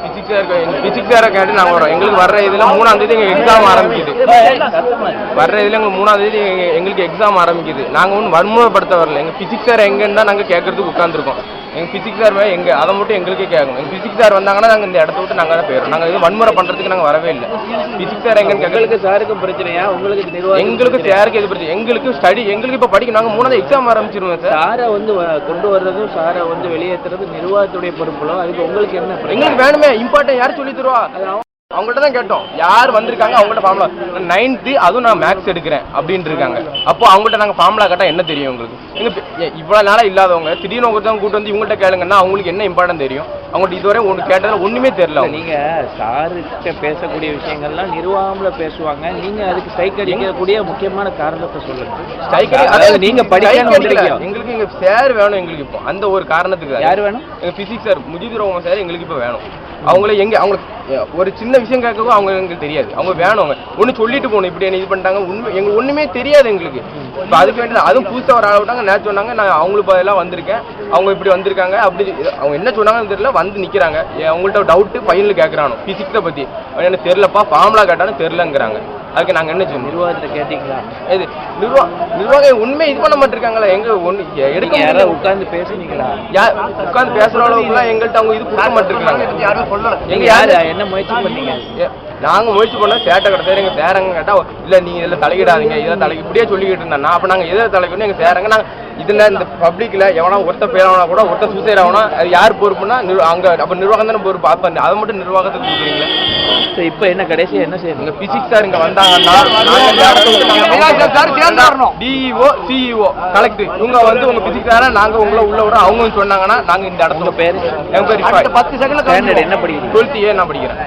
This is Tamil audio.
பிசிக்ஸ் வேற கேட்டு நாங்கள் வரோம். எங்களுக்கு வர்ற இதில் 3ஆம் தேதி எங்கள் எக்ஸாம் ஆரம்பிக்குது. வர்ற இதில் எங்களுக்கு 3ஆம் தேதி எங்களுக்கு எக்ஸாம் ஆரம்பிக்குது. நாங்கள் ஒன்றும் வன்முறைப்படுத்த வரல. எங்கள் பிசிக்ஸ் சார் எங்கன்னு தான் நாங்கள் கேட்கறதுக்கு உட்காந்துருக்கோம். எங்கள் பிசிக்ஸ் சார் எங்கே அதை மட்டும் எங்களுக்கே கேட்கணும். எங்கள் பிசிக்ஸ் சார் வந்தாங்கன்னா நாங்கள் இந்த இடத்த விட்டு நாங்கள் தான் போயிடும். நாங்கள் எதுவும் வன்முறை பண்ணுறதுக்கு நாங்கள் வரவே இல்லை. பிசிக்ஸ் சார் எங்கன்னு எங்களுக்கு சாருக்கும் பிரச்சனையா உங்களுக்கு எங்களுக்கு சாருக்கு எது பிரச்சனை? எங்களுக்கு ஸ்டடி எங்களுக்கு இப்போ படிக்கணும். நாங்கள் 3ஆவது எக்ஸாம் ஆரம்பிச்சிருவோம் சார். சாரை வந்து கொண்டு வர்றதும் சாரை வந்து வெளியேற்றுறது நிர்வாகத்துடைய பொறுப்புலோ அதுக்கு உங்களுக்கு என்ன? எங்களுக்கு வேணுமே இம்பார்ட்டன் யார் சொல்லி தருவா? அவங்கள்ட்ட தான் கேட்டோம். யார் வந்திருக்காங்க அவங்கள்ட்ட ஃபார்முலா 9th அதுவும் நான் மேக்ஸ் எடுக்கிறேன் அப்படின்ட்டு இருக்காங்க. அப்போ அவங்கள்ட்ட நாங்கள் ஃபார்முலா கேட்டால் என்ன தெரியும் உங்களுக்கு? எங்கள் இவ்வளோ நாளாக இல்லாதவங்க திடீர்னு ஒருத்தவங்க கூட்டு வந்து இவங்கள்ட்ட கேளுங்கன்னா அவங்களுக்கு என்ன இம்பார்ட்டன் தெரியும்? அவங்கள்ட்ட இதுவரை ஒன்று கேட்டதில் ஒன்றுமே தெரியல. நீங்கள் சார்கிட்ட பேசக்கூடிய விஷயங்கள்லாம் நிர்வாகம்ல பேசுவாங்க. நீங்கள் அதுக்கு ஸ்ட்ரைக் அடிக்கக்கூடிய முக்கியமான காரணத்தை சொல்லுங்கள். ஸ்ட்ரைக் அதாவது நீங்கள் படிக்க எங்களுக்கு எங்கள் சார் வேணும். எங்களுக்கு இப்போ அந்த ஒரு காரணத்துக்கு யார் வேணும்? எங்கள் physics sir Mujibur Rahman sir எங்களுக்கு இப்போ வேணும். அவங்கள அவங்களுக்கு ஒரு சின்ன விஷயம் கேட்கவும் அவங்க எங்களுக்கு தெரியாது. அவங்க வேணும். அவங்க ஒன்று சொல்லிட்டு போகணும். இப்படி என்ன இது பண்ணிட்டாங்க எங்களுக்கு ஒன்றுமே தெரியாது எங்களுக்கு. இப்போ அதுக்கு வேண்டியது அதுவும் புதுசாக ஒரு ஆள் விட்டாங்க. நேற்று சொன்னாங்க நான் அவங்களுக்கு பதிலாக வந்திருக்கேன். அவங்க இப்படி வந்திருக்காங்க. அப்படி அவங்க என்ன சொன்னாங்கன்னு தெரியல. வந்து நிற்கிறாங்க. அவங்கள்ட்ட டவுட்டு பையனில் கேட்குறானோ ஃபிசிக்ஸை பற்றி எனக்கு தெரிலப்பா ஃபார்முலா கேட்டாலும் தெரிலங்கிறாங்க. அதுக்கு நாங்கள் என்ன செய்யணும்? நிர்வாகத்தை கேட்டீங்களா? இது நிர்வாகம் உண்மை இது பண்ண மாட்டிருக்காங்களா? எங்க ஒன்று எடுக்க யாராவது உட்காந்து பேசுனீங்களா? உட்காந்து பேசுகிற அளவுக்குலாம் எங்கள்கிட்ட அவங்க இது கொடுக்க மாட்டிருக்காங்க. எங்க யாரு என்ன முயற்சி பண்ணீங்க? நாங்கள் முயற்சி பண்ணோம். சேட்டை கிடச்சாரு. எங்கள் சேரங்க கேட்டால் இல்லை நீங்கள் இதில் தலையிடாதீங்க இதில் தலை இப்படியே சொல்லிக்கிட்டு இருந்தா. அப்போ நாங்கள் எதில் தலைக்கணும்? எங்கள் சேரங்க நாங்கள் இதில் இந்த பப்ளிக்கில் எவனா ஒருத்த பேரானா கூட ஒருத்த சூசைட் ஆகணும். அது யார் பொறுப்புன்னா அங்கே அப்போ நிர்வாகம் தானே பொறுப்பு. அப்போ அதை மட்டும் நிர்வாகத்துக்கு கொடுக்குறீங்களே. இப்போ என்ன கடைசியாக என்ன செய்யணும்? பிசிக்ஸ் சார் இங்கே வந்தாங்கன்னா டிஇஓ சிஇஓ கலெக்டர் இவங்க வந்து உங்கள் பிசிக்ஸ் சாரை நாங்கள் உங்களை உள்ள விட அவங்க சொன்னாங்கன்னா நாங்கள் இந்த இடத்துல பேர் என் பேர் 10 செகண்ட்ல என்ன படிக்கிறீங்க? 12th A நான் படிக்கிறேன்.